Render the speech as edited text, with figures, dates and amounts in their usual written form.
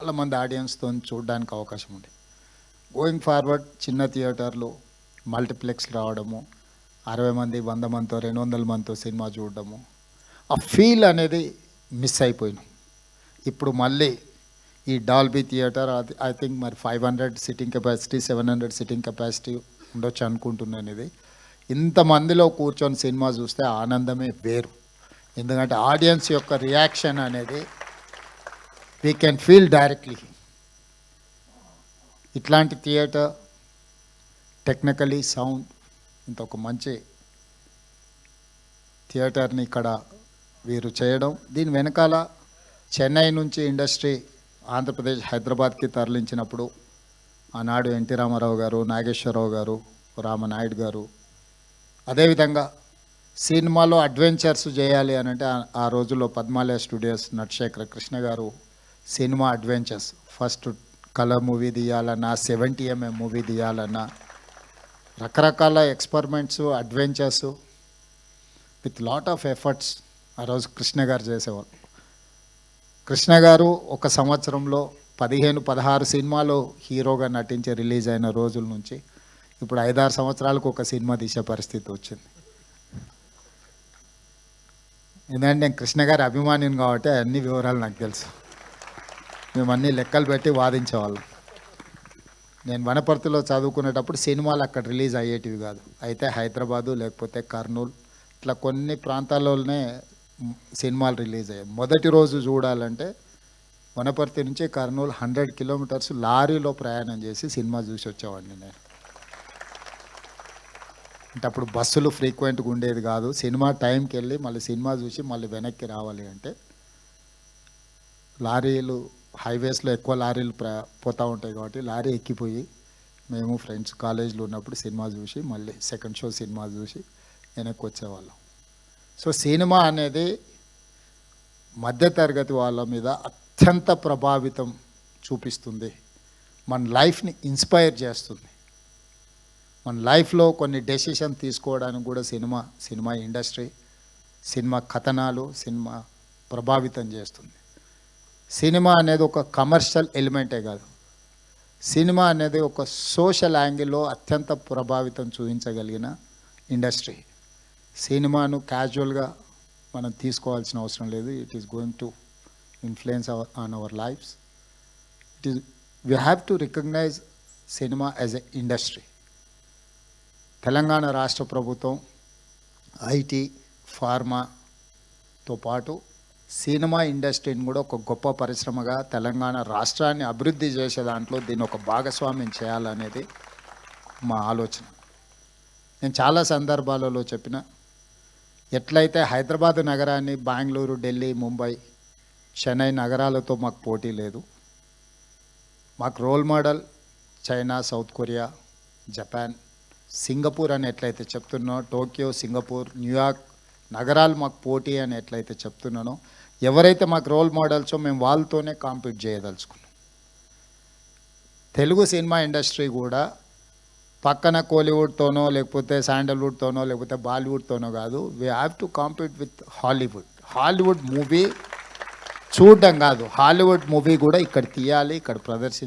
చాలామంది ఆడియన్స్తో చూడడానికి అవకాశం ఉంది. గోయింగ్ ఫార్వర్డ్ చిన్న థియేటర్లు మల్టీప్లెక్స్ రావడము, 60 మంది 100 మందితో 200 మందితో సినిమా చూడడము, ఆ ఫీల్ అనేది మిస్ అయిపోయినాం. ఇప్పుడు మళ్ళీ ఈ డాల్బీ థియేటర్ ఐ థింక్ మరి 500 సిట్టింగ్ కెపాసిటీ 700 సిట్టింగ్ కెపాసిటీ ఉండొచ్చు అనుకుంటున్నాను. ఇది ఇంతమందిలో కూర్చొని సినిమా చూస్తే ఆనందమే వేరు. ఎందుకంటే ఆడియన్స్ యొక్క రియాక్షన్ అనేది వీ కెన్ ఫీల్ డైరెక్ట్లీ. ఇట్లాంటి థియేటర్ టెక్నికలీ సౌండ్ ఇంత ఒక మంచి థియేటర్ని ఇక్కడ వీరు చేయడం, దీని వెనకాల చెన్నై నుంచి ఇండస్ట్రీ ఆంధ్రప్రదేశ్ హైదరాబాద్కి తరలించినప్పుడు ఆనాడు ఎన్టీ రామారావు గారు, నాగేశ్వరరావు గారు, రామనాయుడు గారు, అదేవిధంగా సినిమాలో అడ్వెంచర్స్ చేయాలి అని అంటే ఆ రోజుల్లో పద్మాలయ స్టూడియోస్ నటశేఖర కృష్ణ గారు సినిమా అడ్వెంచర్స్ ఫస్ట్ కలర్ మూవీ తీయాలన్నా 70mm మూవీ తీయాలన్నా రకరకాల experiments adventures with lot of efforts ఆ రోజు కృష్ణ గారు చేసేవారు. కృష్ణ గారు ఒక సంవత్సరంలో 15-16 సినిమాలు హీరోగా నటించి రిలీజ్ అయిన రోజుల నుంచి ఇప్పుడు 5-6 సంవత్సరాలకు ఒక సినిమా తీసే పరిస్థితి వచ్చింది. ఎందుకంటే నేను కృష్ణ గారి అభిమానిని కాబట్టి అన్ని వివరాలు నాకు తెలుసు. మేము అన్ని లెక్కలు పెట్టి వాదించేవాళ్ళం. నేను వనపర్తిలో చదువుకునేటప్పుడు సినిమాలు అక్కడ రిలీజ్ అయ్యేటివి కాదు, అయితే హైదరాబాదు లేకపోతే కర్నూలు ఇట్లా కొన్ని ప్రాంతాల్లోనే సినిమాలు రిలీజ్ అయ్యాయి. మొదటి రోజు చూడాలంటే వనపర్తి నుంచి కర్నూలు 100 కిలోమీటర్స్ లారీలో ప్రయాణం చేసి సినిమా చూసి వచ్చేవాడిని నేను. అంటే అప్పుడు బస్సులు ఫ్రీక్వెంట్గా ఉండేది కాదు. సినిమా టైంకి వెళ్ళి మళ్ళీ సినిమా చూసి మళ్ళీ వెనక్కి రావాలి అంటే లారీలు హైవేస్లో ఎక్కువ లారీలు పోతూ ఉంటాయి కాబట్టి లారీ ఎక్కిపోయి మేము ఫ్రెండ్స్ కాలేజీలో ఉన్నప్పుడు సినిమా చూసి మళ్ళీ సెకండ్ షో సినిమా చూసి వెనక్కి వచ్చేవాళ్ళం. సో సినిమా అనేది మధ్యతరగతి వాళ్ళ మీద అత్యంత ప్రభావితం చూపిస్తుంది, మన లైఫ్ని ఇన్స్పైర్ చేస్తుంది. మన లైఫ్లో కొన్ని డెసిషన్ తీసుకోవడానికి కూడా సినిమా ఇండస్ట్రీ, సినిమా కథనాలు, సినిమా ప్రభావితం చేస్తుంది. సినిమా అనేది ఒక కమర్షియల్ ఎలిమెంటే కాదు, సినిమా అనేది ఒక సోషల్ యాంగిల్లో అత్యంత ప్రభావితం చూపించగలిగిన ఇండస్ట్రీ. సినిమాను క్యాజువల్గా మనం తీసుకోవాల్సిన అవసరం లేదు. It is going to influence on our lives. We have to recognise cinema as a industry. Telangana రాష్ట్ర ప్రభుత్వం ఐటీ, ఫార్మాతో పాటు సినిమా ఇండస్ట్రీని కూడా ఒక గొప్ప పరిశ్రమగా తెలంగాణ రాష్ట్రాన్ని అభివృద్ధి చేసే దాంట్లో దీన్ని ఒక భాగస్వామ్యం చేయాలనేది మా ఆలోచన. నేను చాలా సందర్భాలలో చెప్పిన, ఎట్లయితే హైదరాబాద్ నగరాన్ని బెంగళూరు, ఢిల్లీ, ముంబై, చెన్నై నగరాలతో మాకు పోటీ లేదు. మాకు role model China, South Korea, Japan, Singapore అని ఎట్లయితే చెప్తున్నానో, టోక్యో, సింగపూర్, న్యూయార్క్ నగరాలు మాకు పోటీ అని ఎట్లయితే చెప్తున్నానో, ఎవరైతే మాకు రోల్ మోడల్సో మేము వాళ్ళతోనే కాంపీట్ చేయదలుచుకున్నాం. తెలుగు సినిమా ఇండస్ట్రీ కూడా పక్కన కోలీవుడ్తోనో లేకపోతే శాండల్వుడ్తోనో లేకపోతే బాలీవుడ్తోనో కాదు, we have to compete with Hollywood movie చూడడం కాదు, హాలీవుడ్ మూవీ కూడా ఇక్కడ తీయాలి, ఇక్కడ ప్రదర్శించాలి.